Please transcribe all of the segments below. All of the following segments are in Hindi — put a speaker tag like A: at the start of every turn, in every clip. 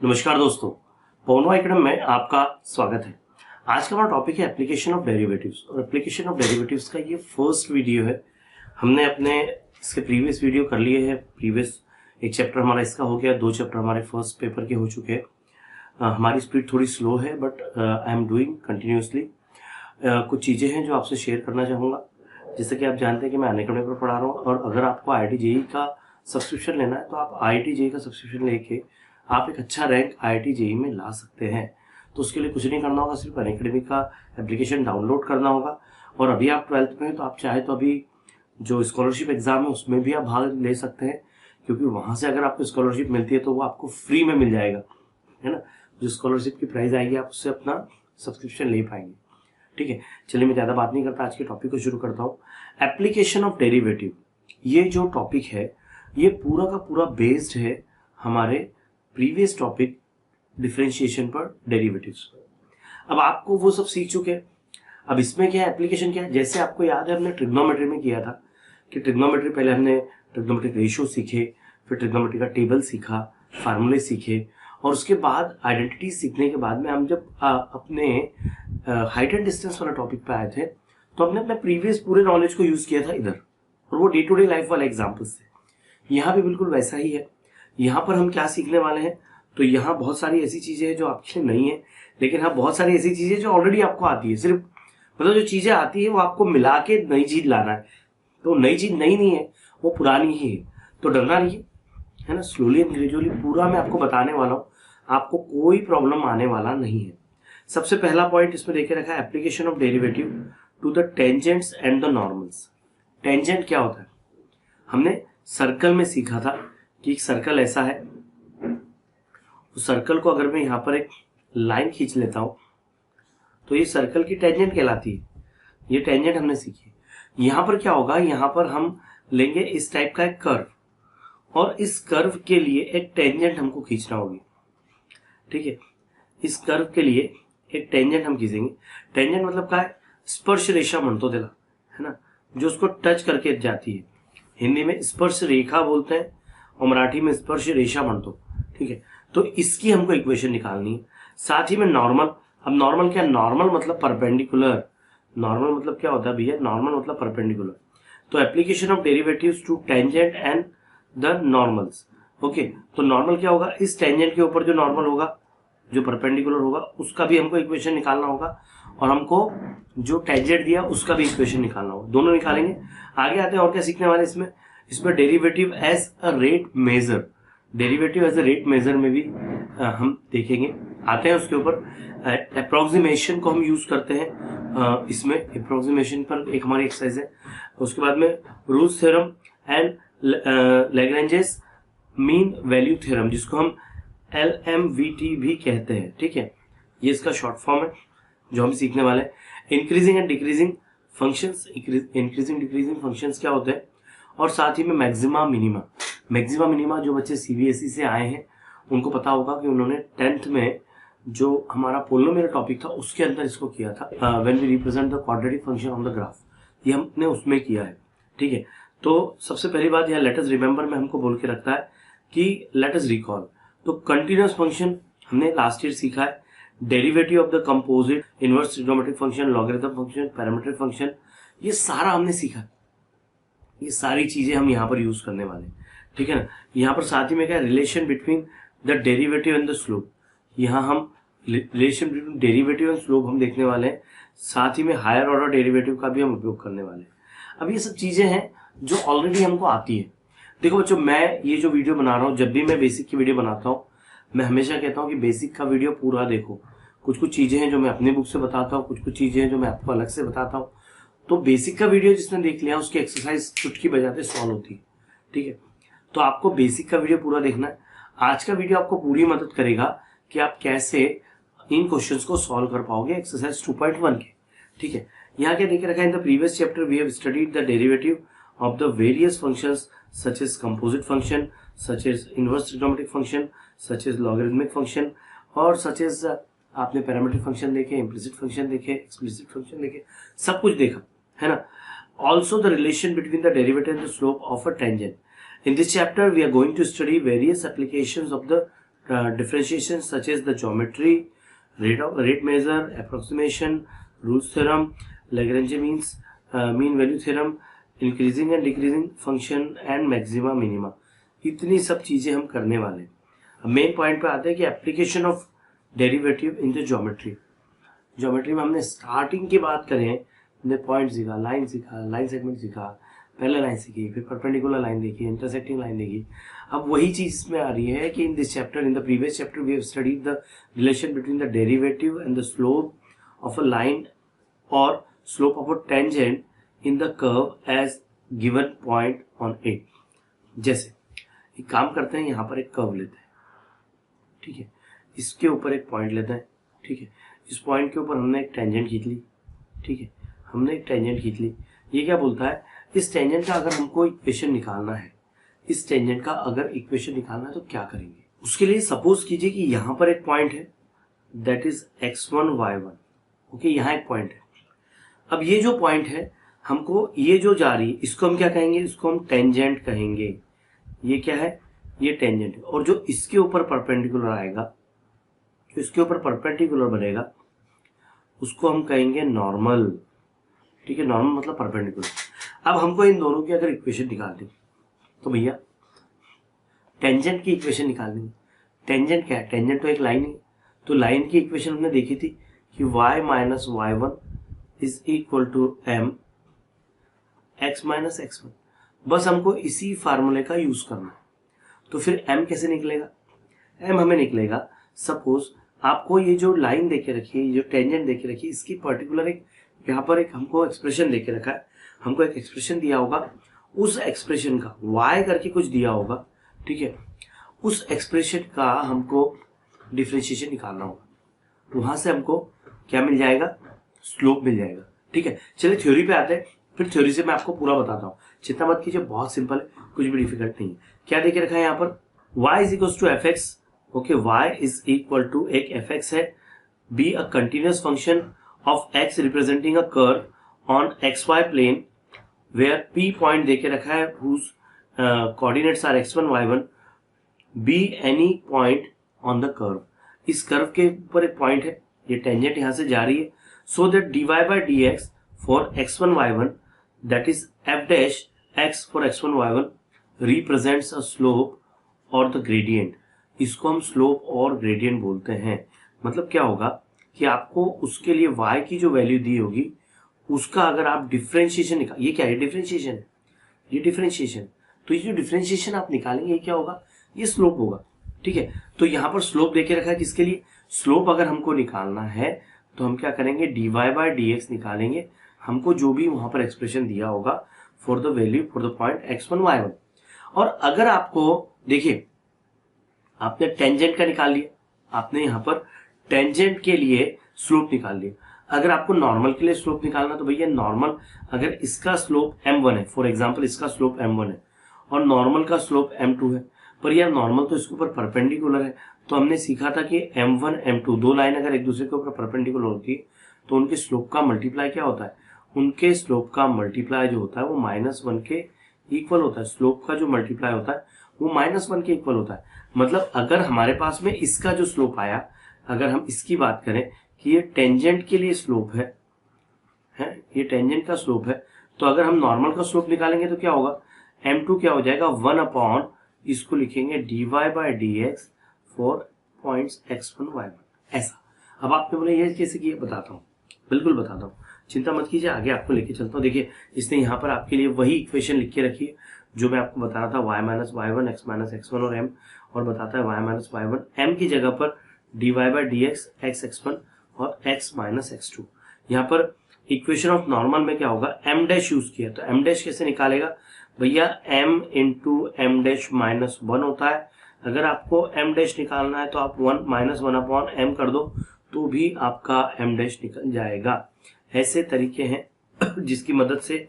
A: नमस्कार दोस्तों, पोनो एकेडमी में आपका स्वागत है। आज का हमारा टॉपिक है एप्लीकेशन ऑफ डेरिवेटिव्स और एप्लीकेशन ऑफ डेरिवेटिव्स का ये फर्स्ट वीडियो है। हमने अपने इसके प्रीवियस वीडियो कर लिए हैं। प्रीवियस एक चैप्टर हमारा इसका हो गया, 2 चैप्टर हमारे फर्स्ट पेपर के हो चुके हैं। हमारी स्पीड थोड़ी स्लो है but I am doing continuously. कुछ चीज़ें हैं जो आपसे शेयर करना चाहूँगा। जैसे कि आप जानते हैं कि मैं अनअकैडमी पर पढ़ा रहा हूँ और अगर आपको IIT JEE का सब्सक्रिप्शन लेना है तो आप IIT JEE का सब्सक्रिप्शन लेके आप एक अच्छा रैंक IIT JEE में ला सकते हैं। तो उसके लिए कुछ नहीं करना होगा, सिर्फ अनअकैडमी का एप्लीकेशन डाउनलोड करना होगा। और अभी आप 12th में हैं तो आप चाहे तो अभी जो स्कॉलरशिप एग्जाम है उसमें भी आप भाग ले सकते हैं, क्योंकि वहाँ से अगर आपको स्कॉलरशिप मिलती है तो वो आपको फ्री में मिल जाएगा, है ना। जो स्कॉलरशिप की प्राइस आएगी आप उससे अपना सब्सक्रिप्शन ले पाएंगे। ठीक है, चलिए मैं ज़्यादा बात नहीं करता, आज के टॉपिक को शुरू करता हूँ। एप्लीकेशन ऑफ डेरिवेटिव, ये जो टॉपिक है ये पूरा का पूरा बेस्ड है हमारे प्रीवियस टॉपिक डिफरेंशिएशन पर, डेरिवेटिव्स पर। अब आपको वो सब सीख चुके हैं। अब इसमें क्या है, एप्लीकेशन क्या है, जैसे आपको याद है हमने ट्रिग्नोमेट्री में किया था कि ट्रिग्नोमेट्री पहले हमने ट्रिग्नोमेट्रिक रेशियो सीखे, फिर ट्रिग्नोमेट्री का टेबल सीखा, फार्मूले सीखे, और उसके बाद आइडेंटिटी सीखने के बाद में हम जब अपने हाइट एंड डिस्टेंस वाला टॉपिक पे आए थे तो हमने अपने प्रीवियस पूरे नॉलेज को यूज किया था इधर, और वो डे टू डे लाइफ वाले एग्जाम्पल्स थे। यहाँ भी बिल्कुल वैसा ही है। यहाँ पर हम क्या सीखने वाले हैं, तो यहाँ बहुत सारी ऐसी चीजें हैं जो आपके लिए नहीं है, लेकिन हाँ बहुत सारी ऐसी चीजें जो ऑलरेडी आपको आती है। सिर्फ मतलब जो चीजें आती है वो आपको मिला के नई चीज लाना है। तो नई चीज नई नहीं है, वो पुरानी ही है, तो डरना नहीं है ना। स्लोली एंड ग्रेजुअली पूरा मैं आपको बताने वाला हूँ, आपको कोई प्रॉब्लम आने वाला नहीं है। सबसे पहला पॉइंट इसमें देखे रखा है, application of derivative two the tangents and the normals. Tangent क्या होता है, हमने सर्कल में सीखा था कि एक सर्कल ऐसा है, उस सर्कल को अगर मैं यहाँ पर एक लाइन खींच लेता हूं तो ये सर्कल की टेंजेंट कहलाती है। ये टेंजेंट हमने सीखी। यहाँ पर क्या होगा, यहाँ पर हम लेंगे इस टाइप का एक कर्व, और इस कर्व के लिए एक टेंजेंट हमको खींचना होगी। ठीक है, इस कर्व के लिए एक टेंजेंट हम खींचेंगे। टेंजेंट मतलब क्या है, स्पर्श रेखा म्हणतो त्याला, है ना, जो उसको टच करके जाती है। हिंदी में स्पर्श रेखा बोलते हैं और मराठी में स्पर्श रेखा म्हणतो। ठीक है, तो इसकी हमको इक्वेशन निकालनी है। साथ ही में नॉर्मल। अब नॉर्मल क्या, नॉर्मल मतलब परपेंडिकुलर। नॉर्मल मतलब क्या होता है भैया, नॉर्मल मतलब परपेंडिकुलर। तो application of derivatives to tangent and the normals. Okay, तो नॉर्मल क्या होगा, इस टेंजेंट के ऊपर जो नॉर्मल होगा, जो परपेंडिकुलर होगा, उसका भी हमको इक्वेशन निकालना होगा, और हमको जो टेंजेंट दिया उसका भी इक्वेशन निकालना होगा। दोनों निकालेंगे। आगे आते हैं और क्या सीखने वाले इसमें derivative as a rate measure. Derivative as a rate measure में भी हम देखेंगे। आते हैं उसके ऊपर। अप्रोक्सीमेशन को हम यूज करते हैं इसमें। अप्रोक्सीमेशन पर एक हमारी एक्सरसाइज है। उसके बाद में rules theorem and Lagrange's mean value theorem, जिसको हम LMVT भी कहते हैं। ठीक है, ये इसका शॉर्ट फॉर्म है जो हम सीखने वाले हैं। Increasing and decreasing functions. Increasing decreasing functions क्या होते हैं, और साथ ही में मैक्सिमा मिनिमा। मैक्सिमा मिनिमा जो बच्चे CBSE से आए हैं उनको पता होगा कि उन्होंने 10th में जो हमारा पोलिनोमियल टॉपिक था उसके अंदर इसको किया था, when we represent the quadratic function on the graph. ये हमने उसमें किया है। ठीक है, तो सबसे पहली बात यह लेट अस रिमेंबर में हमको बोल के रखता है कि लेट अस रिकॉल। तो कंटिन्यूअस फंक्शन हमने लास्ट ईयर सीखा है। Derivative of the composite, inverse trigonometric function, logarithm function, parametric function, ये सारा हमने सीखा। ये सारी चीजें हम यहाँ पर यूज करने वाले हैं। ठीक है ना। यहाँ पर साथ ही में क्या, relation between the derivative and the slope. यहाँ हम relation between derivative and slope हम देखने वाले हैं। साथ ही में हायर ऑर्डर डेरिवेटिव का भी हम उपयोग करने वाले हैं। अब ये सब चीजें हैं जो ऑलरेडी हमको आती है। देखो बच्चों, मैं ये जो वीडियो बना रहा हूँ, जब भी मैं बेसिक की वीडियो बनाता हूँ मैं हमेशा कहता हूँ कि बेसिक का वीडियो पूरा देखो। कुछ कुछ चीजें हैं जो मैं अपनी बुक से बताता हूँ, कुछ कुछ चीजें हैं जो मैं आपको अलग से बताता हूँ। तो बेसिक का वीडियो जिसने देख लिया उसकी एक्सरसाइज चुटकी बजाते सॉल्व होती है। ठीक है, तो आपको बेसिक का वीडियो पूरा देखना है। आज का वीडियो आपको पूरी मदद करेगा कि आप कैसे इन क्वेश्चंस को सॉल्व कर पाओगे एक्सरसाइज 2.1 के। ठीक है, यहाँ क्या देख रखा है, in the previous chapter we have studied the derivative of the various functions such as composite function, such as inverse trigonometric function, such as logarithmic function, और such as आपने पैरामीट्रिक फंक्शन देखे, इम्प्लिसिट फंक्शन देखे, एक्सप्लिसिट फंक्शन देखे, सब कुछ देखा है ना। Also the relation between the derivative and the slope of a tangent. In this chapter we are going to study various applications of the differentiation such as the geometry, rate measure, approximation, Rolle's theorem, Lagrange mean value theorem, increasing and decreasing function and maxima minima, इतनी सब चीजें हम करने वाले हैं। अब मेन पॉइंट पे आते हैं कि application of derivative in the geometry. Geometry में हमने स्टार्टिंग की बात करें, हमने पॉइंट सीखा, लाइन सीखा, लाइन सेगमेंट सीखा, पहले लाइन सीखी, फिर परपेंडिकुलर लाइन देखी, इंटरसेक्टिंग लाइन देखी। अब वही चीज इसमें आ रही है कि in this chapter, in the previous chapter we have studied the relation between the derivative and the slope of a line और slope of a tangent in the curve as given point on it. जैसे एक काम करते हैं, यहाँ पर एक कर्व लेते हैं, ठीक है, इसके ऊपर एक पॉइंट लेते हैं, ठीक है, इस पॉइंट के ऊपर हमने एक टेंजेंट खींच ली, ठीक है, हमने एक टेंजेंट खींच ली। ये क्या बोलता है, इस टेंजेंट का अगर हमको इक्वेशन निकालना है, इस टेंजेंट का अगर इक्वेशन निकालना है तो क्या करेंगे। उसके लिए सपोज कीजिए कि यहां पर एक पॉइंट है, that is x1 y1, okay, यहाँ एक पॉइंट है। अब ये जो पॉइंट है, हमको ये जो जा रही है, इसको हम क्या कहेंगे, इसको हम टेंजेंट कहेंगे। ये क्या है, ये टेंजेंट है। और जो इसके ऊपर परपेंडिकुलर आएगा, जो इसके ऊपर परपेंडिकुलर बनेगा, उसको हम कहेंगे नॉर्मल, ठीक है, नॉर्मल मतलब परपेंडिकुलर। अब हमको इन दोनों की अगर इक्वेशन निकालनी, तो भैया टेंजेंट की इक्वेशन निकालनी है। टेंजेंट क्या है, टेंजेंट तो एक लाइन है, तो लाइन की इक्वेशन हमने देखी थी कि y minus y1 is equal to m x minus x1। बस हमको इसी फार्मूले का यूज करना है। तो फिर m कैसे निकलेगा, m हमें निकलेगा, सपोज आपको ये जो लाइन देके रखी है, ये जो टेंजेंट देके रखी है, इसकी पर्टिकुलर एक यहाँ पर एक हमको एक्सप्रेशन देके रखा है, हमको एक एक्सप्रेशन दिया होगा, उस एक्सप्रेशन का y करके कुछ दिया होगा, ठीक है, उस एक्सप्रेशन का हमको डिफरेंशिएशन निकालना होगा। वहां से हमको क्या मिल जाएगा, स्लोप मिल जाएगा, ठीक है। चलिए थ्योरी पे आते हैं, फिर थ्योरी से मैं आपको पूरा बताता हूँ, चिंता मत कीजिए, बहुत सिंपल है, कुछ भी डिफिकल्ट नहीं है। क्या देके रखा है यहाँ पर, y is equal to f x, okay, y is equal to एक एफ एक्स है, be a continuous function of x representing a curve on xy plane where p point देके रखा है whose coordinates are x1 y1, b any point on the curve। इस कर्व के ऊपर एक पॉइंट है, ये टेंजेंट यहां से जा रही है, so that dy by dx for x1 y1 that is f dash x for x1 y1 represents a slope और द ग्रेडियंट। इसको हम स्लोप और ग्रेडियंट बोलते हैं। मतलब क्या होगा कि आपको उसके लिए y की जो वैल्यू दी होगी, उसका अगर आप डिफरेंशिएशन निकाल, ये क्या है, डिफरेंशिएशन है, ये डिफरेंशिएशन, तो ये जो डिफरेंशिएशन आप निकालेंगे, ये क्या होगा, ये स्लोप होगा, ठीक है। तो यहाँ पर स्लोप देके रखा है, किसके लिए, स्लोप अगर हमको निकालना है तो हम क्या करेंगे, dy बाय dx निकालेंगे, हमको जो भी वहां पर एक्सप्रेशन दिया होगा for the value for the point x1 y1। और अगर आपको देखिए, आपने टेंजेंट का निकाल लिया, आपने यहाँ पर टेंजेंट के लिए स्लोप निकाल लिया। अगर आपको नॉर्मल के लिए स्लोप निकालना, तो भैया नॉर्मल, अगर इसका स्लोप m1 है, फॉर एग्जांपल इसका स्लोप m1 है और नॉर्मल का स्लोप m2 है, पर यार नॉर्मल तो इसके ऊपर परपेंडिकुलर है, तो हमने सीखा था कि m1 m2 दो लाइन अगर एक दूसरे के ऊपर परपेंडिकुलर होती है तो उनके स्लोप का मल्टीप्लाई क्या होता है, उनके स्लोप का मल्टीप्लाई जो होता है वो -1 के इक्वल होता है। स्लोप का जो मल्टीप्लाई होता है वो -1 के इक्वल होता है। मतलब अगर हमारे पास में इसका जो स्लोप आया, अगर हम इसकी बात करें कि ये टेंजेंट के लिए स्लोप है, ये टेंजेंट का स्लोप है, तो अगर हम नॉर्मल का स्लोप निकालेंगे तो क्या होगा, m2 क्या हो जाएगा, 1 अपॉन, इसको लिखेंगे dy by dx for points x1 y1, ऐसा। अब आपने बोले ये कैसे किया, बताता हूँ, बिल्कुल बताता हूँ, चिंता मत कीजिए, आगे आपको लेके चलता हूँ। देखिए इसने यहाँ पर आपके लिए वही इक्वेशन लिख के रखी है जो मैं आपको बता रहा था, y minus y1 x minus x1 और m, और बताता है y माइनस y1 m की जगह पर dy by dx x x1 और x माइनस x2। यहाँ पर इक्वेशन ऑफ नॉर्मल में क्या होगा, m डैश यूज किया, तो m डैश कैसे निकालेगा भैया, m into m dash minus 1 होता है। अगर आपको m डैश निकालना है तो आप 1 अपॉन m कर दो, तो भी आपका m डैश निकल जाएगा। ऐसे तरीके हैं जिसकी मदद से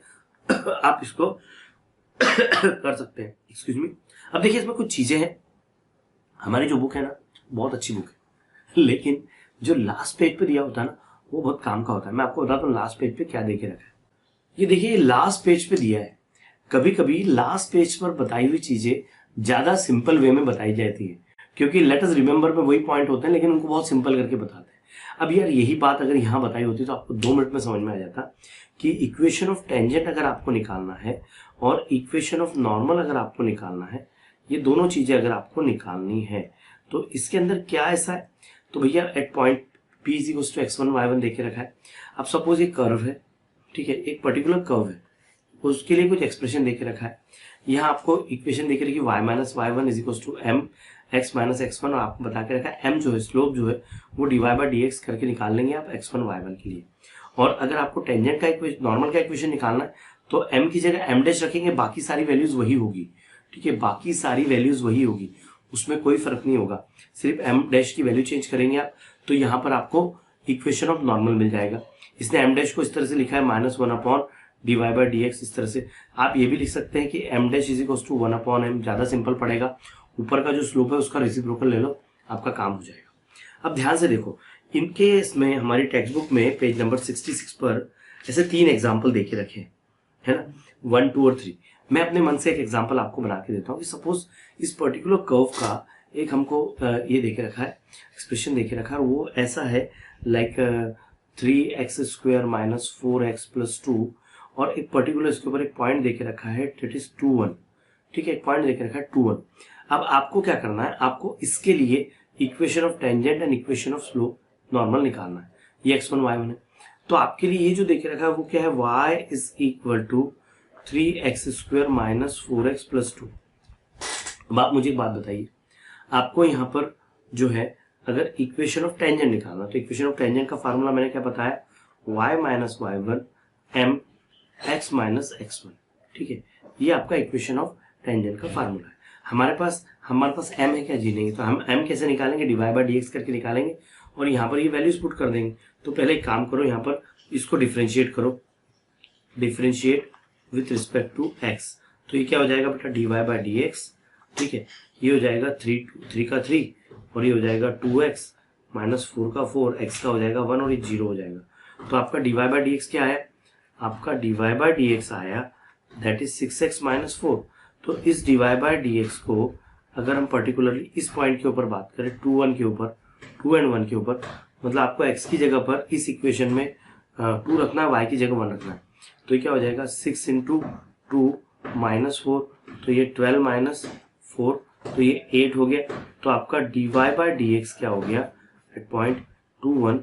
A: आप इसको कर सकते हैं। Excuse me. अब देखिए इसमें कुछ चीजें हैं, हमारी जो बुक है ना बहुत अच्छी बुक है, लेकिन जो लास्ट पेज पे दिया होता है ना वो बहुत काम का होता है। मैं आपको बताता हूँ लास्ट पेज पे क्या दे के रखा है। ये देखिए लास्ट पेज पे दिया है। कभी कभी लास्ट पेज पर बताई हुई चीजें ज्यादा सिंपल वे में बताई जाती है, क्योंकि लेट अस रिमेंबर में वही पॉइंट होते हैं लेकिन उनको बहुत सिंपल करके बताते हैं। अब यार यही बात अगर यहाँ बताई होती तो आपको 2 मिनट में समझ में आ जाता कि इक्वेशन ऑफ टेंजेंट अगर आपको निकालना है और इक्वेशन ऑफ नॉर्मल अगर आपको निकालना है, ये दोनों चीजें अगर आपको निकालनी है तो इसके अंदर क्या ऐसा है। तो भैया at point P is equal to x1 y1 देके रखा है। अब सपोज ये कर्व है, ठीक है, एक पर्टिकुलर कर्व है, उसके लिए कुछ एक्सप्रेशन देके रखा है। यहाँ आपको इक्वेशन देके रखी y minus y1 is equal to m x minus x1 और आपको बता के रखा है m जो है स्लोप जो है वो dy बाई dx करके निकाल लेंगे आप x1 y1 के लिए। और अगर आपको टेंजेंट का इक्वेशन, नॉर्मल का इक्वेशन निकालना है तो m की जगह m डैश रखेंगे, बाकी सारी वैल्यूज वही होगी, ठीक है, बाकी सारी वैल्यूज वही होगी, उसमें कोई फर्क नहीं होगा, सिर्फ m डैश की वैल्यू चेंज करेंगे आप। तो यहाँ पर आपको इक्वेशन ऑफ नॉर्मल मिल जाएगा। इसने m डैश को इस तरह से लिखा है -1 अपॉन dy बाई dx, इस तरह से आप ये भी लिख सकते हैं कि m dash is equal to 1 upon m, ज्यादा सिंपल पड़ेगा। ऊपर का जो स्लोप है उसका रेसिप्रोकल ले लो, आपका काम हो जाएगा। अब ध्यान से देखो, इनके इसमें हमारी टेक्स्ट बुक में पेज नंबर 66 पर ऐसे 3 एग्जाम्पल देके रखे है ना, 1, 2 और 3। मैं अपने मन से एक एग्जाम्पल आपको बना के देता हूँ कि सपोज इस पर्टिकुलर कर्व का एक हमको ये देके रखा है, एक्सप्रेशन देके रखा है, वो ऐसा है like 3x square minus 4x plus 2 और एक पर्टिकुलर इसके ऊपर एक पॉइंट देके रखा है डेट इज 2, 1, ठीक है, एक पॉइंट देके रखा है 2, 1। अब आपको क्या करना है, आपको इसके लिए equation of tangent and equation of slope normal निकालना है। ये x1 y1 है, तो आपके लिए ये जो देखे रखा है वो क्या है, y is equal to 3x square minus 4x plus 2। अब आप मुझे एक बात बताइए, आपको यहाँ पर जो है अगर इक्वेशन ऑफ टेंजेंट निकालना, तो इक्वेशन ऑफ टेंजेंट का फार्मूला मैंने क्या बताया, y minus y1 m x minus x1, ठीक है, ये आपका इक्वेशन ऑफ टेंजेंट का फार्मूला है। हमारे पास m है क्या जी, नहीं, तो हम m कैसे निकालेंगे, dy बाई dx करके निकालेंगे और यहाँ पर ये वैल्यूज पुट कर देंगे। तो पहले एक काम करो, यहाँ पर इसको डिफरेंशिएट करो, differentiate with respect to x, तो ये क्या हो जाएगा बेटा, dy बाई dx, ठीक है, ये हो जाएगा 3 का 3 और ये हो जाएगा 2x माइनस 4 का 4, x का हो जाएगा 1 और ये 0 हो जाएगा। तो आपका dy बाई dx क्या आया, आपका dy बाई dx आया दैट इज 6x माइनस 4। तो इस dy बाई dx को अगर हम पर्टिकुलरली इस पॉइंट के ऊपर बात करें 2, 1 के ऊपर, 2 एंड 1 के ऊपर, मतलब आपको x की जगह पर इस इक्वेशन में 2 रखना है, y की जगह 1 रखना है। तो ये क्या हो जाएगा 6 इंटू 2 माइनस 4, तो ये 12 माइनस 4, तो ये 8 हो गया। तो आपका dy बाई dx क्या हो गया एट पॉइंट 2, 1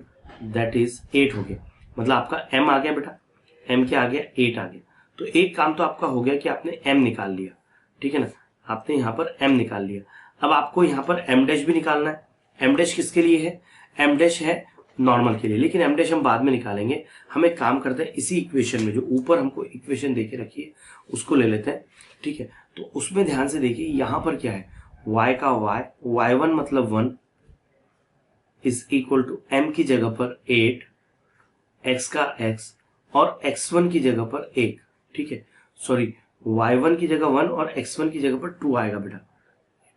A: दैट इज 8 हो गया। मतलब आपका m आ गया बेटा, m क्या आ गया, 8 आ गया। तो एक काम तो आपका हो गया कि आपने m निकाल लिया, ठीक है ना, आपने यहाँ पर m निकाल लिया। अब आपको यहाँ पर m डैश भी निकालना है। m डैश किसके लिए है, m डैश है नॉर्मल के लिए, लेकिन m डैश हम बाद में निकालेंगे। हम एक काम करते हैं, इसी इक्वेशन में जो ऊपर हमको इक्वेशन देके रखी है उसको ले लेते हैं, ठीक है। तो उसमें ध्यान से देखिए, यहाँ पर क्या है, y का y, y1 मतलब 1 इज इक्वल टू m की जगह पर 8, x का x और x1 की जगह पर 1, ठीक है, सॉरी y1 की जगह 1 और x1 की जगह पर 2 आएगा बेटा,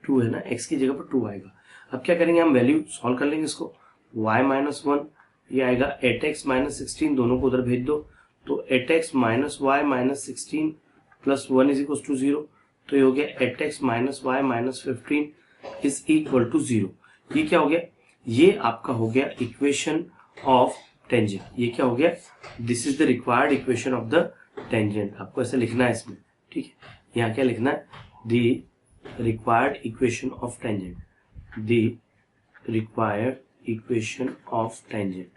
A: 2 है ना, x की जगह पर 2 आएगा। अब क्या करेंगे, हम वैल्यू सॉल्व कर लेंगे इसको, y माइनस 1 ये आएगा 8x माइनस 16, दोनों को उधर भेज दो, तो 8x minus y minus 16 plus 1 is equal to 0, तो ये हो गया 8x minus y minus 15 is equal to 0। ये क्या हो गया, ये आपका हो गया इक्वेशन ऑफ टेंजेंट। ये क्या हो गया, this is the required equation of the tangent. आपको ऐसे लिखना है इसमें, ठीक है, यहाँ क्या लिखना है, the required equation of tangent, the required equation of tangent.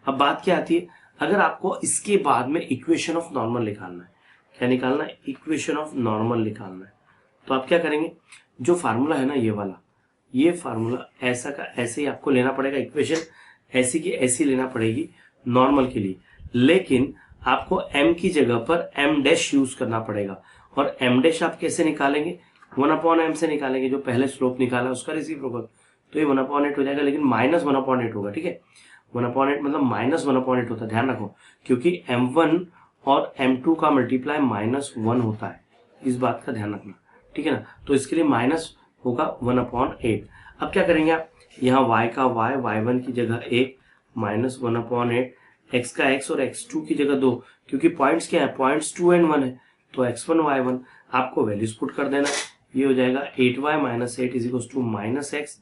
A: अब बात क्या आती है, अगर आपको इसके बाद में इक्वेशन ऑफ नॉर्मल निकालना है, क्या निकालना है, इक्वेशन ऑफ नॉर्मल निकालना है, तो आप क्या करेंगे, जो फार्मूला है ना ये वाला, ये फार्मूला ऐसा का ऐसे ही आपको लेना पड़ेगा, इक्वेशन ऐसी की ऐसी लेना पड़ेगी नॉर्मल के लिए, लेकिन आपको m की जगह पर m डैश यूज करना पड़ेगा। और m डैश आप कैसे निकालेंगे, 1 अपॉन m से निकालेंगे, जो पहले स्लोप निकाला उसका रेसिप्रोकल, तो ये 1 अपॉन 8 हो जाएगा, लेकिन माइनस 1 अपॉन 8 होगा, ठीक है, 1 अपॉन 8 मतलब माइनस 1 अपॉन 8 होता है, ध्यान रखो, क्योंकि m1 और m2 का मल्टीप्लाई -1 होता है, इस बात का ध्यान रखना, ठीक है ना। तो इसके लिए माइनस होगा 1 अपॉन 8। अब क्या करेंगे आप, यहाँ y का y, y1 की जगह 1 माइनस 1 अपॉन 8, x का x और x2 की जगह 2, क्योंकि पॉइंट्स क्या है, पॉइंट्स 2 एंड 1 है, तो x1 y1 आपको वैल्यूज पुट कर देना, ये हो जाएगा 8y minus 8 is equal to minus x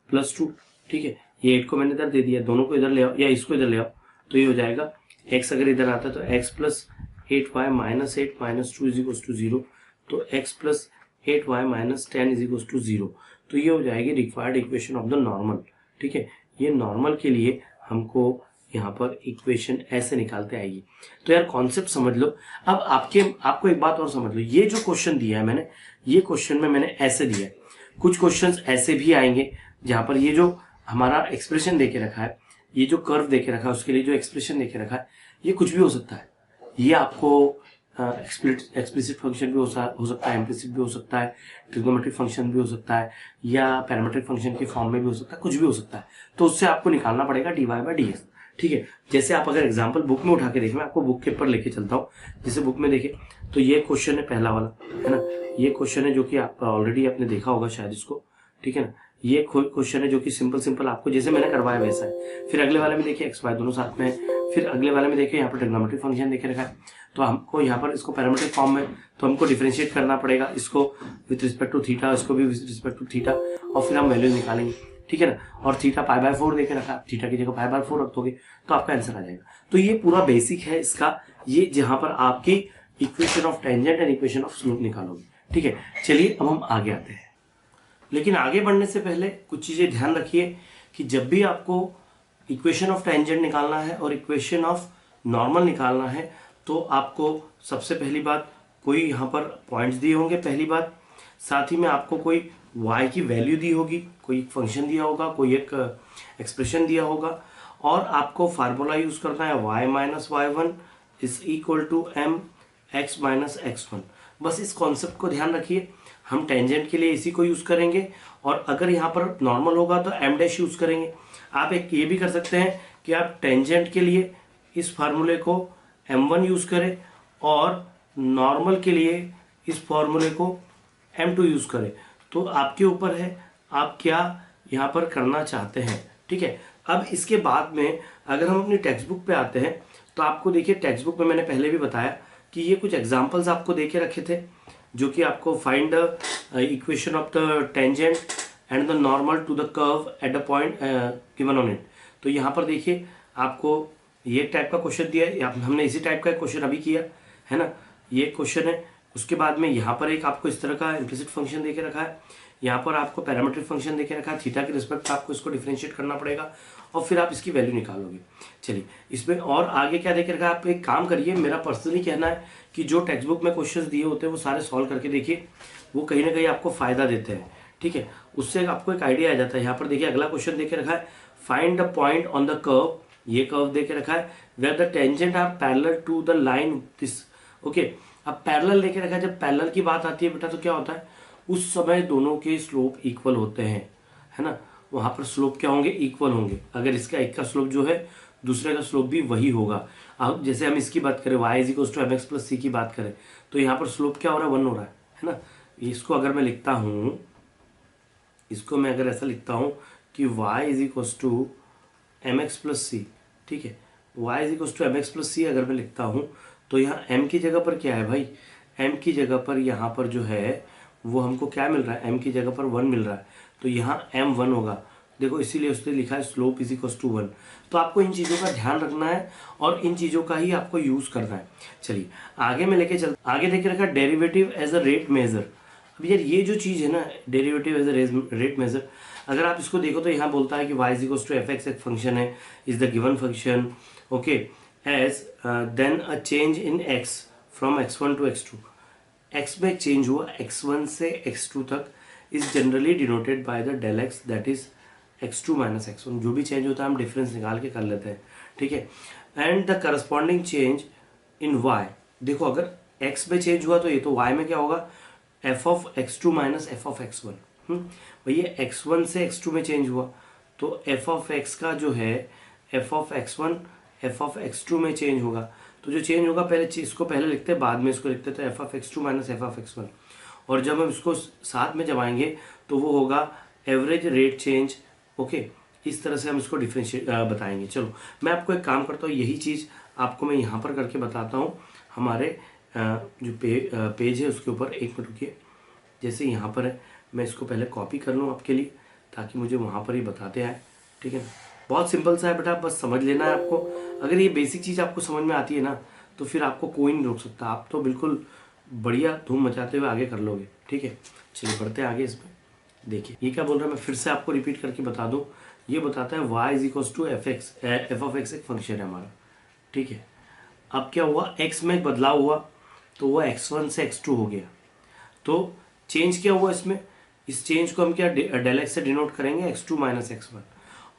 A: plus 2। ठीक है, ये 8 को मैंने इधर दे दिया, दोनों को इधर ले आओ या इसको इधर ले आओ, तो ये हो जाएगा x अगर इधर आता है तो x plus 8y minus 8 minus 2 is equal to 0, तो x plus 8y minus 10 is equal to 0। तो ये हो जाएगी required equation of the normal. ठीक है, ये नॉर्मल के लिए हमको यहाँ पर इक्वेशन ऐसे निकालते आएगी। तो यार कॉन्सेप्ट समझ लो। अब आपको एक बात और समझ लो, ये जो क्वेश्चन दिया है मैंने, ये क्वेश्चन में मैंने ऐसे दिया है, कुछ क्वेश्चंस ऐसे भी आएंगे जहां पर ये जो हमारा एक्सप्रेशन देके रखा है, ये जो कर्व देके रखा है उसके लिए जो एक्सप्रेशन देके रखा है, ये कुछ भी हो सकता है। ये आपको एक्सप्लिसिट फंक्शन भी हो सकता है, इम्प्लिसिट भी हो सकता है, ट्रिग्नोमेट्रिक फंक्शन भी हो सकता है, या पैरामीट्रिक फंक्शन के फॉर्म में भी हो सकता है, कुछ भी हो सकता है। तो उससे आपको निकालना पड़ेगा dy/dx। ठीक है, जैसे आप अगर एग्जाम्पल बुक में उठा के देखें, मैं आपको बुक के ऊपर लेके चलता हूँ। जैसे बुक में देखें तो ये क्वेश्चन है पहला वाला, है ना, ये क्वेश्चन है जो कि आप ऑलरेडी आपने देखा होगा शायद इसको। ठीक है ना, ये क्वेश्चन है जो कि सिंपल आपको जैसे मैंने करवाया वैसा है। फिर अगले वाले में देखिए एक्स वाई दोनों साथ में है। फिर अगले वाले में देखिए यहाँ पर ट्रिग्नोमेट्रिक फंक्शन देखे रखा है, तो हमको यहाँ पर इसको पैरामीट्रिक फॉर्म में, तो हमको डिफरेंशिएट करना पड़ेगा इसको विथ रिस्पेक्ट टू थीटा, इसको भी विथ रिस्पेक्ट टू थीटा, और फिर हम वैल्यू निकालेंगे। ठीक है ना, और थीटा π/4 देके रखा, थीटा की जगह π/4 रख दोगे तो आपका आंसर आ जाएगा। तो ये पूरा बेसिक है इसका, ये जहां पर आपकी equation of tangent and equation of slope निकालोगे। ठीक है, चलिए अब हम आगे आते हैं। लेकिन आगे बढ़ने से पहले कुछ चीजें ध्यान रखिए कि जब भी आपको इक्वेशन ऑफ टेंजेंट निकालना है और इक्वेशन ऑफ नॉर्मल निकालना है, तो आपको सबसे पहली बात कोई यहाँ पर पॉइंट्स दिए होंगे, पहली बात, साथ ही में आपको कोई y की वैल्यू दी होगी, कोई फंक्शन दिया होगा, कोई एक एक्सप्रेशन दिया होगा, और आपको फार्मूला यूज करना है y minus y1 is equal to m x minus x1। बस इस कॉन्सेप्ट को ध्यान रखिए, हम टेंजेंट के लिए इसी को यूज करेंगे, और अगर यहाँ पर नॉर्मल होगा तो m डैश यूज करेंगे। आप एक ये भी कर सकते हैं कि आप टेंजेंट के लिए इस फार्मूले को m1 यूज करें और नॉर्मल के लिए इस फार्मूले को m2 यूज करें। तो आपके ऊपर है आप क्या यहाँ पर करना चाहते हैं। ठीक है, अब इसके बाद में अगर हम अपनी टेक्स्ट बुक पे आते हैं, तो आपको देखिए टेक्स्ट बुक में मैंने पहले भी बताया कि ये कुछ एग्जांपल्स आपको दे के रखे थे, जो कि आपको find the equation of the tangent and the normal to the curve at the point given on it. तो यहाँ पर देखिए आपको ये टाइप का क्वेश्चन दिया है, हमने इसी टाइप का क्वेश्चन अभी किया है ना, ये क्वेश्चन है। उसके बाद में यहाँ पर एक आपको इस तरह का इम्प्लिसिट फंक्शन देके रखा है, यहाँ पर आपको पैरामीट्रिक फंक्शन देके रखा है, थीटा के रिस्पेक्ट आपको इसको डिफरेंशिएट करना पड़ेगा और फिर आप इसकी वैल्यू निकालोगे। चलिए इसमें और आगे क्या देके रखा है, आप एक काम करिए, मेरा पर्सनली कहना है कि जो टेक्स्ट बुक में क्वेश्चन दिए होते हैं वो सारे सॉल्व करके देखिए, वो कहीं ना कहीं आपको फायदा देते हैं। ठीक है, उससे आपको एक आइडिया आ जाता है। यहाँ पर देखिए अगला क्वेश्चन देके रखा है, find the point on the curve, ये कर्व देके रखा है, where the tangent are parallel to the line this. Okay, अब पैरेलल लेके रखा है, जब पैरेलल की बात आती है बेटा तो क्या होता है, उस समय दोनों के स्लोप इक्वल होते हैं, है ना, वहां पर स्लोप क्या होंगे, इक्वल होंगे। अगर इसका एक का स्लोप जो है दूसरे का स्लोप भी वही होगा। अब जैसे हम इसकी बात करें y is equal to mx plus c की बात करें, तो यहाँ पर स्लोप क्या हो रहा है, 1 हो रहा है ना। इसको अगर मैं लिखता हूँ, इसको मैं अगर ऐसा लिखता हूँ कि y is equal to mx plus c, ठीक है, y is equal to mx plus c अगर मैं लिखता हूँ, तो यहाँ m की जगह पर क्या है भाई, m की जगह पर यहाँ पर जो है वो हमको क्या मिल रहा है, m की जगह पर 1 मिल रहा है, तो यहाँ m 1 होगा। देखो इसीलिए उसने लिखा है स्लोप इज इक्वल टू 1। तो आपको इन चीज़ों का ध्यान रखना है और इन चीज़ों का ही आपको यूज़ करना है। चलिए आगे मैं लेके चलता, आगे देखे रखा derivative as a rate measure. अब यार ये जो चीज़ है ना, derivative as a rate measure, अगर आप इसको देखो तो यहाँ बोलता है कि y is equal to f x एक फंक्शन है, is the given function, okay, as then a change in x from x1 to x2। x में चेंज हुआ x1 से x2 तक is generally denoted by the del x, that is x2 minus x1। जो भी चेंज होता है हम डिफरेंस निकाल के कर लेते हैं, ठीक है। And the corresponding change in y, देखो अगर x में चेंज हुआ तो ये तो y में क्या होगा, f of x2 minus f of x1। भैया x1 से x2 में चेंज हुआ तो f ऑफ x का जो है f of x1 f of x2 में चेंज होगा। तो जो चेंज होगा पहले इसको पहले लिखते हैं, बाद में इसको लिखते हैं, तो f of x2 minus f of x1। और जब हम इसको साथ में जमाएंगे तो वो होगा एवरेज रेट चेंज। ओके, इस तरह से हम इसको डिफरेंशिएट बताएंगे। चलो मैं आपको एक काम करता हूँ, यही चीज़ आपको मैं यहाँ पर करके बताता हूँ हमारे जो पेज है उसके ऊपर। एक मिनट रुकिए, जैसे यहाँ पर है, मैं इसको पहले कॉपी कर लूँ आपके लिए ताकि मुझे वहाँ पर ही बताते आए, ठीक है ना। बहुत सिंपल सा है बेटा, बस समझ लेना है आपको। अगर ये बेसिक चीज़ आपको समझ में आती है ना तो फिर आपको कोई नहीं रोक सकता, आप तो बिल्कुल बढ़िया धूम मचाते हुए आगे कर लोगे, ठीक है। चलिए बढ़ते हैं आगे इसमें। देखिए ये क्या बोल रहा है, मैं फिर से आपको रिपीट करके बता दूं। ये बताता है y is equals to f x, f of x एक फंक्शन है हमारा, ठीक है। अब क्या हुआ, x में बदलाव हुआ तो वो x1 से x2 हो गया। तो चेंज क्या हुआ इसमें, इस चेंज को हम क्या डेल एक्स से डिनोट करेंगे, x2 माइनस x1।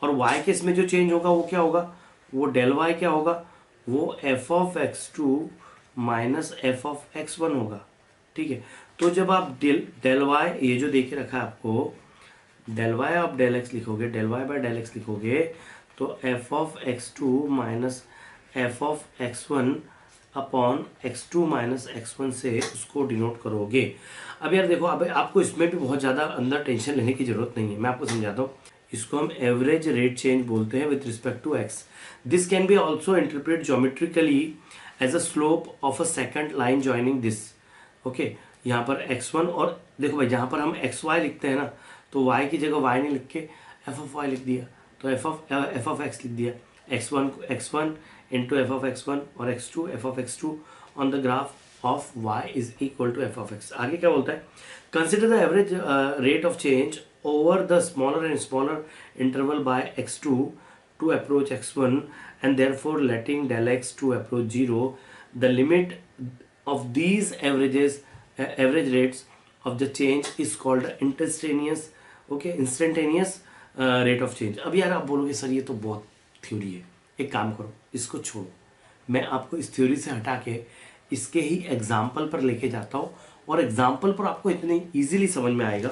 A: और y के इसमें जो चेंज होगा वो क्या होगा, वो डेल y क्या होगा, वो f of x2 minus f of x1 होगा, ठीक है। तो जब आप डेल वाई, ये जो देखे रखा है आपको, डेल वाई आप डेल एक्स लिखोगे, del y by del x लिखोगे, तो f of x2 minus f of x1 upon x2 minus x1 से उसको डिनोट करोगे। अब यार देखो, अब आपको इसमें भी बहुत ज़्यादा अंदर टेंशन लेने की जरूरत नहीं है, मैं आपको समझाता हूँ। इसको हम एवरेज रेट चेंज बोलते हैं with respect to x। This can be also interpret geometrically as a slope of a second line joining this, okay. यहाँ पर x1 और देखो भाई, जहाँ पर हम xy लिखते हैं ना तो y की जगह y नहीं लिख के f ऑफ y लिख दिया, तो f ऑफ x लिख दिया। x1 into F of x1 और x2 f of x2 on the graph of y is equal to f of x। आगे क्या बोलता है, consider the average rate of change over the smaller and smaller interval by x2 to approach x1 and therefore letting del x to approach 0. The limit of these average rates of the change is called instantaneous rate of change। अब यार आप बोलोगे सर ये तो बहुत थ्योरी है, एक काम करो इसको छोड़ो, मैं आपको इस थ्योरी से हटा के इसके ही एग्जाम्पल पर लेके जाता हूँ और एग्जाम्पल पर आपको इतनी इजीली समझ में आएगा।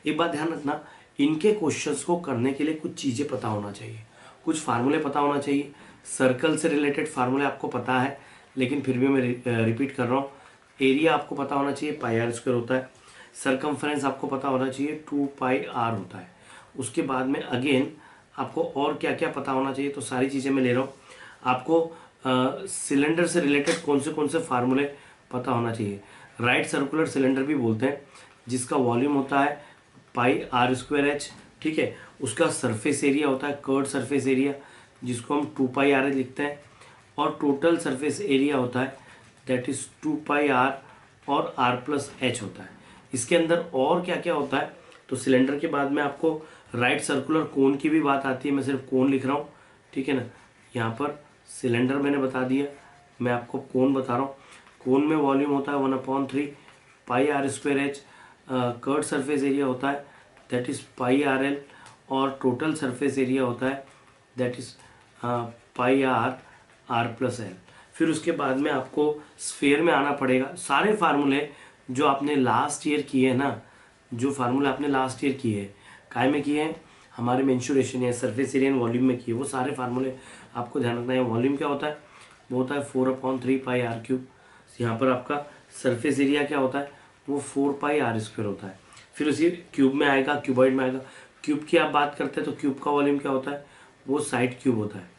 A: एक बात ध्यान रखना, इनके क्वेश्चंस को करने के लिए कुछ चीज़ें पता होना चाहिए, कुछ फार्मूले पता होना चाहिए। सर्कल से रिलेटेड फार्मूले आपको पता है, लेकिन फिर भी मैं रिपीट कर रहा हूँ। एरिया आपको पता होना चाहिए, पाई आर स्क्वायर होता है। सरकमफ्रेंस आपको पता होना चाहिए, 2 पाई आर होता है। उसके बाद में अगेन आपको और क्या क्या पता होना चाहिए, तो सारी चीज़ें मैं ले रहा हूँ। आपको सिलेंडर से रिलेटेड कौन से फार्मूले पता होना चाहिए। राइट सर्कुलर सिलेंडर भी बोलते हैं, जिसका वॉल्यूम होता है पाई आर स्क्वायर एच, ठीक है। उसका सरफेस एरिया होता है कर्ड सरफेस एरिया, जिसको हम 2 पाई आर एच लिखते हैं। और टोटल सरफेस एरिया होता है दैट इज 2 पाई आर और आर प्लस एच होता है। इसके अंदर और क्या क्या होता है, तो सिलेंडर के बाद में आपको राइट सर्कुलर कोन की भी बात आती है, मैं सिर्फ कोन लिख रहा हूँ, ठीक है ना। यहाँ पर सिलेंडर मैंने बता दिया, मैं आपको कोन बता रहा हूँ। कोन में वॉल्यूम होता है 1/3 pi R square H. Curved surface area होता है that is pi R L, और टोटल सरफेस एरिया होता है that is pi R R plus L. फिर उसके बाद में आपको स्फीयर में आना पड़ेगा। सारे फार्मूले जो आपने लास्ट ईयर किए हैं ना, जो फार्मूले आपने लास्ट ईयर किए हैं, काय में किए हैं, हमारे मेंशुरेशन या सरफेस एरिया एंड वॉल्यूम में किए, वो सारे फार्मूले आपको ध्यान रखना है। वॉल्यूम क्या होता है, वो होता है 4/3 पाई आर क्यूब। यहाँ पर आपका सरफेस एरिया क्या होता है, वो 4 पाई आर स्क्वायर होता है। फिर उसी क्यूब में आएगा, क्यूबॉइड में आएगा। क्यूब की आप बात करते हैं तो क्यूब का वॉल्यूम क्या होता है, वो साइड क्यूब होता है,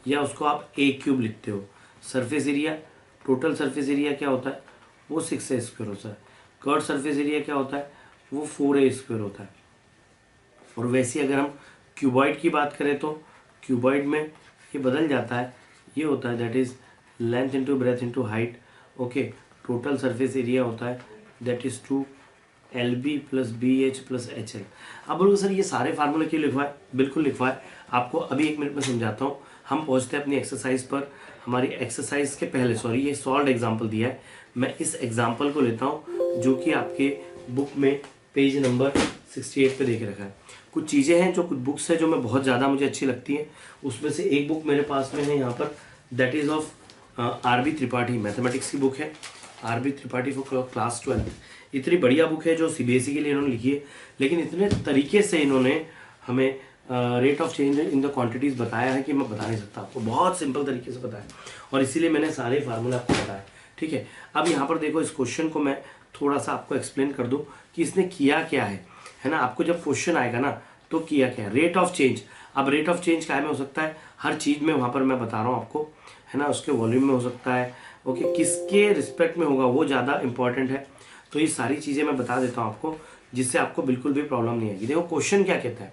A: या उसको आप ए क्यूब लिखते हो। Surface area, total surface area क्या होता है, वो 6a स्क्वायर होता है। कर्ड सरफेस एरिया क्या होता है, वो 4a स्क्वायर होता है। और वैसे अगर हम क्यूबॉइड की बात करें तो क्यूबॉइड में ये बदल जाता है, ये होता है that is length into breadth into height, okay. Total surface area होता है that is 2LB plus BH plus HL। अब बोलोगे सर ये सारे फार्मूले क्यों लिखवाए, बिल्कुल लिखवाए, आपको अभी 1 मिनट में समझाता हूँ। हम पहुँचते हैं अपनी एक्सरसाइज पर। हमारी एक्सरसाइज के पहले, सॉरी ये सॉल्व एग्जाम्पल दिया है, मैं इस एग्जाम्पल को लेता हूँ जो कि आपके बुक में पेज नंबर 68 पे देख रखा है। कुछ चीज़ें हैं जो, कुछ बुक्स है जो मैं बहुत ज़्यादा मुझे अच्छी लगती हैं, उसमें से एक बुक मेरे पास में है यहाँ पर, that is of RB Tripathi, mathematics की बुक है, RB त्रिपाठी फॉर क्लास 12। इतनी बढ़िया बुक है जो CBSE के लिए इन्होंने लिखी है, लेकिन इतने तरीके से इन्होंने हमें rate of change in the quantities बताया है कि मैं बता नहीं सकता आपको, बहुत सिंपल तरीके से बताया, और इसीलिए मैंने सारे फार्मूले आपको बताया, ठीक है। अब यहाँ पर देखो, इस क्वेश्चन को मैं थोड़ा सा आपको एक्सप्लेन कर दूँ कि इसने किया क्या है ना। आपको जब क्वेश्चन आएगा ना तो किया क्या है, रेट ऑफ चेंज। अब रेट ऑफ चेंज क्या में हो सकता है, हर चीज़ में वहाँ पर मैं बता रहा हूँ आपको, है ना। उसके वॉल्यूम में हो सकता है, ओके, किसके रिस्पेक्ट में होगा वो ज़्यादा इंपॉर्टेंट है। तो ये सारी चीज़ें मैं बता देता हूँ आपको, जिससे आपको बिल्कुल भी प्रॉब्लम नहीं आएगी। देखो क्वेश्चन क्या कहता है,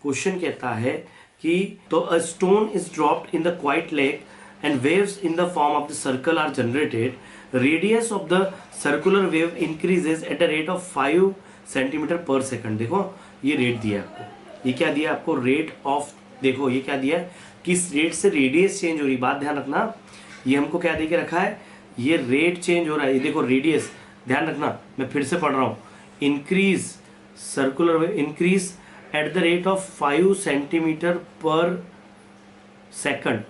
A: क्वेश्चन कहता है कि तो a stone is dropped in the quiet lake and waves in the form of the circle are generated, radius of the circular wave increases at a rate of 5 centimetre per second. देखो ये रेट दिया है आपको, ये क्या दिया है आपको, रेट ऑफ, देखो ये क्या दिया है, किस रेट से रेडियस चेंज हो रही, बात ध्यान रखना, ये हमको क्या दे के रखा है, ये रेट चेंज हो रहा है, ये देखो रेडियस, ध्यान रखना, मैं फिर से पढ़ रहा हूँ, increase circular wave increase at the rate of 5 centimetre per second,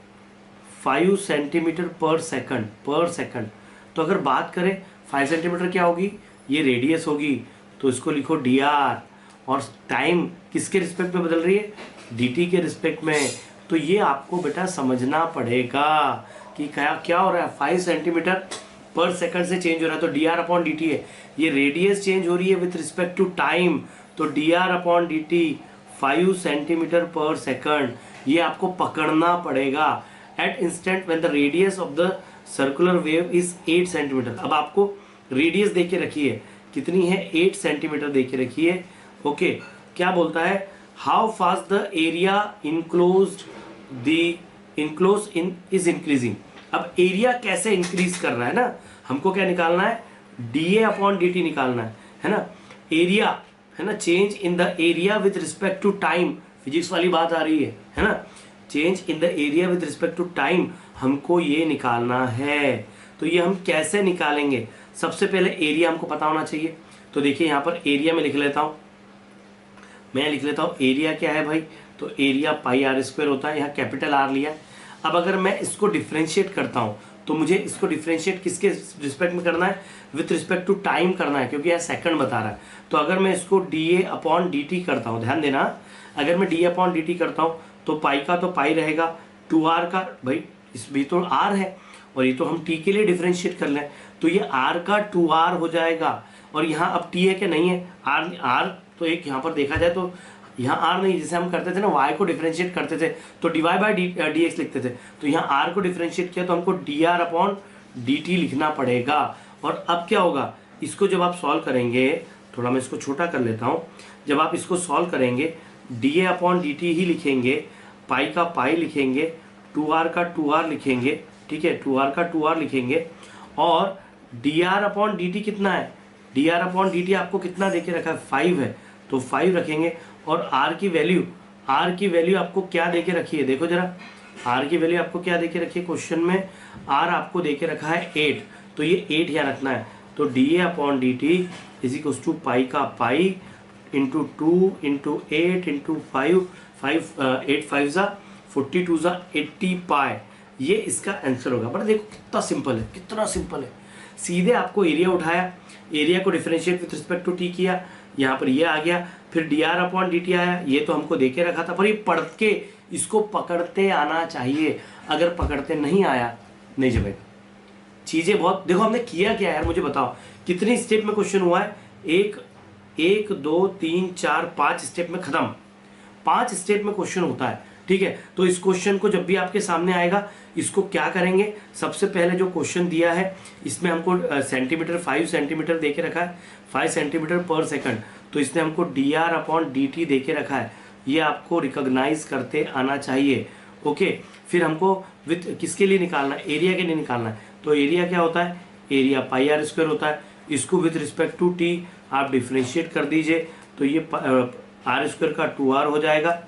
A: 5 centimetre per second. तो अगर बात करें 5 सेंटीमीटर क्या होगी, ये रेडियस होगी, तो इसको लिखो dr, और टाइम किसके रिस्पेक्ट में बदल रही है, dt के रिस्पेक्ट में। तो ये आपको बेटा समझना पड़ेगा कि क्या हो रहा है, 5 सेंटीमीटर पर सेकंड से चेंज हो रहा है, तो dr अपॉन dt है, ये रेडियस चेंज हो रही है विथ रिस्पेक्ट टू टाइम, तो dr upon dt 5 centimetre per second, ये आपको पकड़ना पड़ेगा at instant when the radius of the circular wave is 8 centimetre. अब आपको रेडियस दे के रखी है, कितनी है, 8 सेंटीमीटर दे के रखी है। ओके, क्या बोलता है, how fast the area enclose is increasing. अब एरिया कैसे इंक्रीज कर रहा है ना, हमको क्या निकालना है, dA अपॉन dt निकालना है ना, एरिया है ना, change in the area with respect to time, physics वाली बात आ रही है ना, change in the area with respect to time, हमको ये निकालना है। तो ये हम कैसे निकालेंगे, सबसे पहले एरिया हमको पता होना चाहिए। तो देखिए यहाँ पर एरिया में लिख लेता हूँ, मैं लिख लेता हूँ एरिया क्या है भाई, तो एरिया पाई आर स्क्वायर होता है, यहाँ कैपिटल आर लिया है। अब अगर मैं इसको डिफ्रेंशिएट करता हूँ, तो मुझे इसको डिफ्रेंशिएट किसके रिस्पेक्ट में करना है, विथ रिस्पेक्ट टू टाइम करना है, क्योंकि यहाँ सेकंड बता रहा है। तो अगर मैं इसको dA अपॉन dt करता हूँ, ध्यान देना, अगर मैं dA अपॉन dt करता हूँ तो पाई का तो पाई रहेगा, 2r का, भाई इस भी तो r है, और ये तो हम t के लिए डिफ्रेंशिएट कर लें, तो ये r का 2r हो जाएगा, और यहाँ अब t है कि नहीं है, r तो एक यहाँ पर देखा जाए तो यहाँ r नहीं, जैसे हम करते थे ना y को डिफ्रेंशिएट करते थे तो dy बाई dx लिखते थे, तो यहाँ r को डिफ्रेंशिएट किया तो हमको dr अपॉन dt लिखना पड़ेगा। और अब क्या होगा, इसको जब आप सॉल्व करेंगे, थोड़ा मैं इसको छोटा कर लेता हूँ, जब आप इसको सॉल्व करेंगे dA अपॉन dt ही लिखेंगे, पाई का पाई लिखेंगे, 2r का 2r लिखेंगे, ठीक है, 2r का 2r लिखेंगे, और dr अपॉन dt कितना है, dr अपॉन dt आपको कितना देके रखा है, 5 है, तो 5 रखेंगे, और r की वैल्यू आपको क्या देके रखी है, देखो जरा, r की वैल्यू आपको क्या देके रखी है, क्वेश्चन में r आपको देके रखा है 8, तो ये 8 यहाँ रखना है, तो dA upon dt is equal to pi का पाई इंटू 2 इंटू 8 इंटू 5, 8 5 ज़ा 42 ज़ा 80 पाई, ये इसका आंसर होगा। बट देखो कितना सिंपल है, कितना सिंपल है, सीधे आपको एरिया उठाया, एरिया को differentiate with respect to t किया, यहाँ पर ये आ गया, फिर dr अपॉन dt आया, ये तो हमको देके रखा था, पर ये पढ़ के इसको पकड़ते आना चाहिए, अगर पकड़ते नहीं आया नहीं जमेगा। चीज़ें बहुत, देखो हमने किया क्या यार, मुझे बताओ कितनी स्टेप में क्वेश्चन हुआ है, 1 2 3 4 5 स्टेप में खत्म, 5 स्टेप में क्वेश्चन होता है, ठीक है। तो इस क्वेश्चन को जब भी आपके सामने आएगा, इसको क्या करेंगे, सबसे पहले जो क्वेश्चन दिया है इसमें हमको सेंटीमीटर 5 सेंटीमीटर दे के रखा है, 5 सेंटीमीटर पर सेकंड, तो इसने हमको dr अपॉन dt दे के रखा है, ये आपको रिकॉग्नाइज करते आना चाहिए। ओके, फिर हमको विथ किसके लिए निकालना है, एरिया के लिए निकालना है, तो एरिया क्या होता है, एरिया पाई आर स्क्वायर होता है, इसको विथ रिस्पेक्ट टू टी आप डिफ्रेंशिएट कर दीजिए, तो ये आर स्क्वायर का 2r हो जाएगा,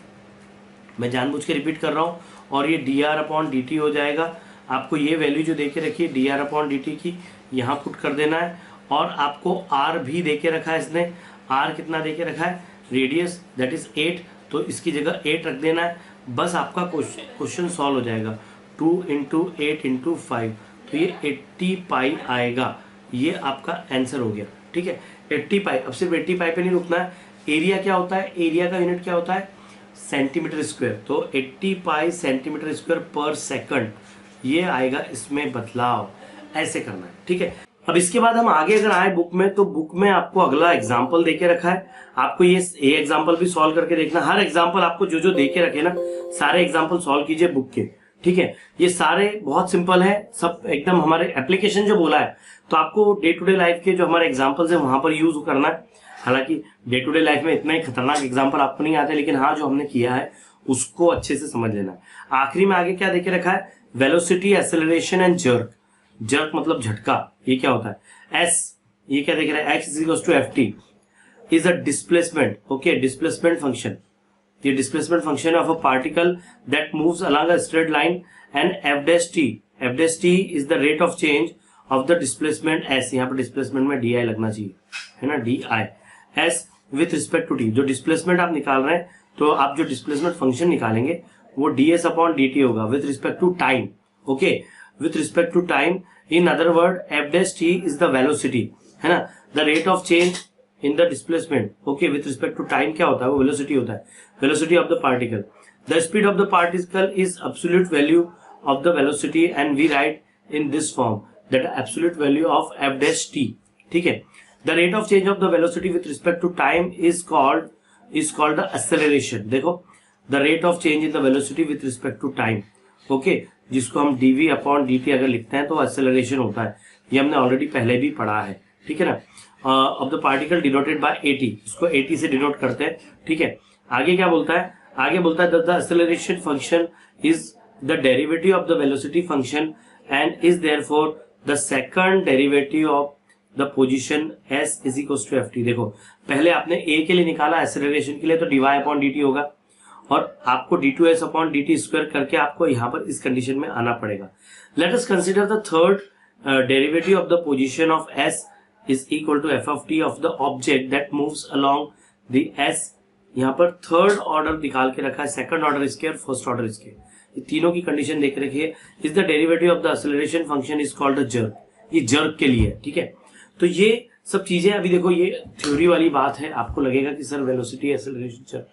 A: मैं जानबूझ के रिपीट कर रहा हूँ, और ये dr अपॉन dt हो जाएगा। आपको ये वैल्यू जो दे के रखी है dr अपॉन dt की, यहाँ पुट कर देना है, और आपको r भी दे के रखा है इसने, r कितना दे के रखा है, रेडियस दैट इज 8, तो इसकी जगह 8 रख देना है, बस आपका क्वेश्चन सॉल्व हो जाएगा। 2 इंटू 8 इंटू 5, तो ये 80 पाई आएगा, ये आपका आंसर हो गया, ठीक है, 80 पाई। अब सिर्फ 80 पाई पे नहीं रुकना है, एरिया क्या होता है, एरिया का यूनिट क्या होता है, सेंटीमीटर स्क्वायर, तो 80 पाई सेंटीमीटर स्क्वायर पर सेकंड, ये आएगा इसमें बदलाव, ऐसे करना है, ठीक है। अब इसके बाद हम आगे अगर आए बुक में, तो बुक में आपको अगला एग्जाम्पल देके रखा है, आपको ये एग्जाम्पल भी सॉल्व करके देखना, हर एग्जाम्पल आपको जो जो देके रखे ना, सारे एग्जाम्पल सॉल्व कीजिए बुक के, ठीक है, ये सारे बहुत सिंपल है, सब एकदम हमारे एप्लीकेशन जो बोला है तो आपको डे टू डे लाइफ के जो हमारे एग्जांपल्स है वहां पर यूज करना है। हालांकि डे टू डे लाइफ में इतना ही खतरनाक एग्जांपल आपको नहीं आते, लेकिन हाँ जो हमने किया है उसको अच्छे से समझ लेना है। आखिरी में आगे क्या देके रखा है, velocity, acceleration and jerk. Jerk मतलब झटका, ये क्या होता है, एस, ये क्या देख रहा है, X is equal to F T is a displacement, okay, displacement function. ये displacement function of a particle that moves along a straight line and F dash T is the rate of change of the displacement S. यहाँ पर डिस्प्लेसमेंट में डी आई लगना चाहिए, है ना, d i s with respect to t. जो डिस्प्लेसमेंट आप निकाल रहे हैं तो आप जो डिस्प्लेसमेंट फंक्शन निकालेंगे वो D S upon D T होगा with respect to time, okay, with respect to time. In other word F dash T is the velocity, है ना, the rate of change in the displacement, okay, with respect to time क्या होता है, वो वेलोसिटी होता है, velocity of the particle. The speed of the particle is absolute value of the velocity and we write in this form that absolute value of F dash T, ठीक है। The rate of change of the velocity with respect to time is called the acceleration. देखो, the rate of change in the velocity with respect to time, okay, जिसको हम dv अपॉन dt अगर लिखते हैं तो एक्सेलरेशन होता है। ये हमने ऑलरेडी पहले भी पढ़ा है, ठीक है ना। Of the particle denoted by at, इसको at से डिनोट करते हैं, ठीक है। आगे क्या बोलता है, आगे बोलता है the acceleration function is the derivative of the velocity function and is therefore the second derivative of the position s is equal to ft। देखो, पहले आपने a के लिए निकाला एक्सेलरेशन के लिए तो dy अपॉन dt होगा, और आपको d2s अपॉन dt स्क्वायर करके आपको यहाँ पर इस कंडीशन में आना पड़ेगा। Let us consider the third derivative of the position of s is equal to f of t of the object that moves along the s। यहाँ पर थर्ड ऑर्डर निकाल के रखा है, सेकंड ऑर्डर इसके और फर्स्ट ऑर्डर इसके, ये तीनों की कंडीशन देख रखी है। Is the derivative of the acceleration function is called the jerk, ये जर्क के लिए, ठीक है। तो ये सब चीजें अभी देखो, ये थ्योरी वाली बात है, आपको लगेगा कि सर वेलोसिटी, एक्सेलरेशन, जर्क,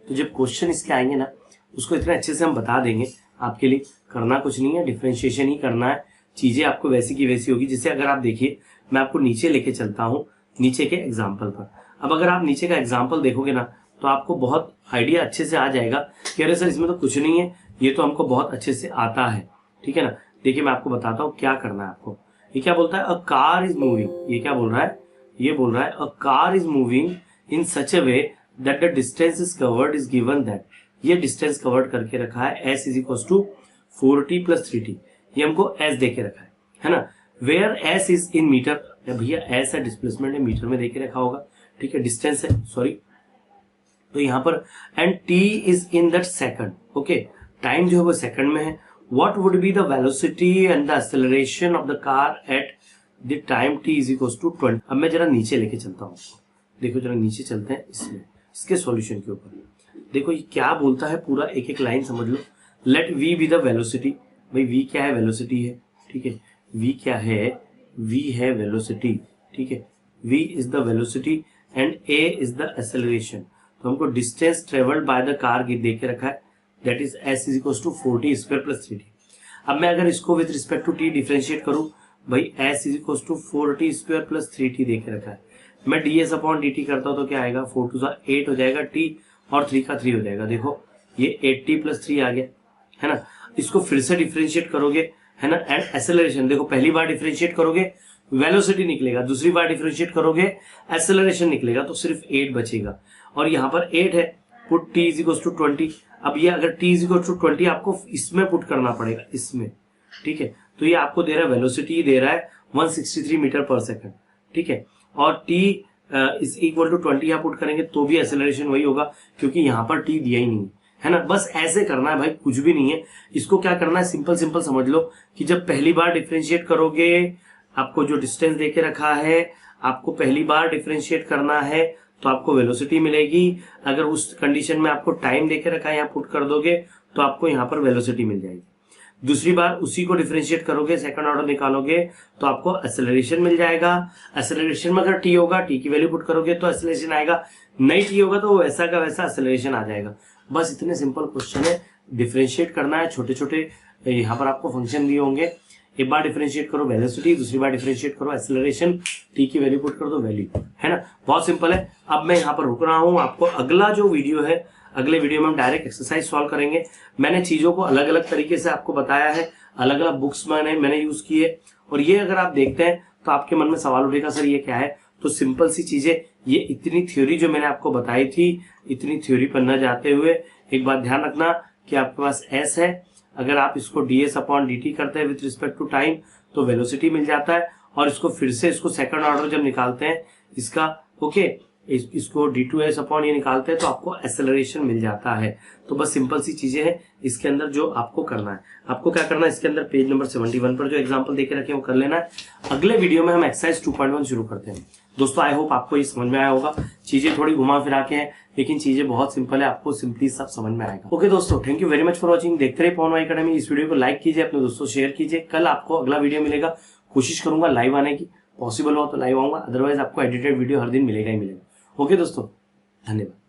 A: तो जब क्वेश्चन इसके आएंगे ना उसको इतने अच्छे से हम बता देंगे, आपके लिए करना कुछ नहीं है, डिफरेंशिएशन ही करना है, चीजें आपको वैसी की वैसी होगी। जैसे अगर आप देखिए, मैं आपको नीचे लेके चलता हूँ, नीचे के एग्जाम्पल पर। अब अगर आप नीचे का एग्जाम्पल देखोगे ना तो आपको बहुत आइडिया अच्छे से आ जाएगा कि अरे सर इसमें तो कुछ नहीं है, ये तो हमको बहुत अच्छे से आता है, ठीक है ना। देखिए मैं आपको बताता हूँ क्या करना है आपको। ये क्या बोलता है, अ कार इज मूविंग, ये क्या बोल रहा है, ये बोल रहा है a car is moving in such a way that the distance is covered is given that, ये डिस्टेंस कवर्ड करके रखा है s is equal to 4t plus 3t, ये हमको s दे के रखा है ना। Where s is in metre, भैया s है, डिस्प्लेसमेंट है, मीटर में दे के रखा होगा, ठीक है, डिस्टेंस है, सॉरी, तो यहाँ पर and t is in that second, okay, time जो है वो सेकंड में है। What would be the velocity and the acceleration of the car at the time t is equal to 20। अब मैं जरा नीचे लेके चलता हूँ, देखो जरा नीचे चलते हैं इसमें, इसके सॉल्यूशन के ऊपर। देखो ये क्या बोलता है, पूरा एक एक लाइन समझ लो। Let v be the velocity, भाई v क्या है, वेलोसिटी है, ठीक है, v क्या है, v है वेलोसिटी, ठीक है, v is the velocity and a is the acceleration. तो हमको distance travelled by the car दे के रखा है, that is s is equal to 4t square plus 3t। अब मैं अगर इसको with respect to t differentiate करूं, भाई s is equal to 4t square plus 3t दे के रखा है। मैं ds अपॉन dt करता हूं तो क्या आएगा, 4 टू 8 हो जाएगा, t और 3 का 3 हो जाएगा। देखो ये 8t प्लस 3 आ गया, है ना। इसको फिर से डिफरेंशिएट करोगे, है ना, एंड एक्सेलरेशन, देखो पहली बार डिफरेंशिएट करोगे वेलोसिटी निकलेगा, दूसरी बार डिफरेंशिएट करोगे एक्सेलरेशन निकलेगा, तो सिर्फ 8 बचेगा। और यहाँ पर 8 है, put t is equal to 20। अब ये अगर t इज इक्वल टू 20 आपको इसमें पुट करना पड़ेगा, इसमें, ठीक है। तो ये आपको दे रहा है, वेलोसिटी दे रहा है 163 मीटर पर सेकंड, ठीक है, और t इज इक्वल टू 20 यहाँ पुट करेंगे तो भी एक्सेलरेशन वही होगा, क्योंकि यहाँ पर t दिया ही नहीं है ना। बस ऐसे करना है भाई, कुछ भी नहीं है। इसको क्या करना है, सिंपल सिंपल समझ लो कि जब पहली बार डिफरेंशिएट करोगे, आपको जो डिस्टेंस देके रखा है आपको पहली बार डिफरेंशिएट करना है तो आपको वेलोसिटी मिलेगी। अगर उस कंडीशन में आपको टाइम देके रखा है, यहाँ पुट कर दोगे तो आपको यहाँ पर वेलोसिटी मिल जाएगी। दूसरी बार उसी को डिफरेंशिएट करोगे, सेकंड ऑर्डर निकालोगे तो आपको एक्सेलरेशन मिल जाएगा। एक्सेलरेशन में अगर टी होगा, टी की वैल्यू पुट करोगे तो एक्सेलरेशन आएगा, नहीं टी होगा तो वैसा का वैसा एक्सेलरेशन आ जाएगा। बस इतने सिंपल क्वेश्चन है, डिफरेंशिएट करना है। छोटे छोटे यहाँ पर आपको फंक्शन दिए होंगे, एक बार डिफरेंशिएट करो वेलोसिटी, दूसरी बार डिफरेंशिएट करो एक्सेलरेशन, टी की वैल्यू पुट कर दो वैल्यू, है ना। बहुत सिंपल है। अब मैं यहाँ पर रुक रहा हूँ, आपको अगला जो वीडियो है, अगले वीडियो में हम डायरेक्ट एक्सरसाइज सॉल्व करेंगे। मैंने चीजों को अलग अलग तरीके से आपको बताया है, अलग अलग बुक्स मैंने यूज की है, और ये अगर आप देखते हैं तो आपके मन में सवाल उठेगा सर ये क्या है। तो सिंपल सी चीजें, ये इतनी थ्योरी जो मैंने आपको बताई थी, इतनी थ्योरी पर न जाते हुए एक बात ध्यान रखना कि आपके पास एस है, अगर आप इसको ds अपॉन dt करते हैं विथ रिस्पेक्ट टू टाइम तो वेलोसिटी मिल जाता है, और इसको फिर से इसको सेकंड ऑर्डर जब निकालते हैं इसका, ओके, इसको d2s अपॉन ये निकालते हैं तो आपको एक्सेलरेशन मिल जाता है। तो बस सिंपल सी चीजें हैं इसके अंदर जो आपको करना है। आपको क्या करना है, इसके अंदर पेज नंबर 71 पर जो एग्जांपल देके रखे हैं वो कर लेना है। अगले वीडियो में हम एक्सरसाइज 2.1 शुरू करते हैं। दोस्तों आई होप आपको ये समझ में आया होगा। चीजें थोड़ी घुमा फिरा के हैं लेकिन चीजें बहुत सिंपल है, आपको सिंपली सब समझ में आएगा। ओके दोस्तों, thank you very much for watching. देखते रहिए पवन अकेडमी। इस वीडियो को लाइक कीजिए, अपने दोस्तों शेयर कीजिए। कल आपको अगला वीडियो मिलेगा, कोशिश करूंगा लाइव आने की, पॉसिबल हो तो लाइव आऊंगा, अदरवाइज आपको एडिटेड वीडियो हर दिन मिलेगा ही मिलेगा। ओके दोस्तों, धन्यवाद।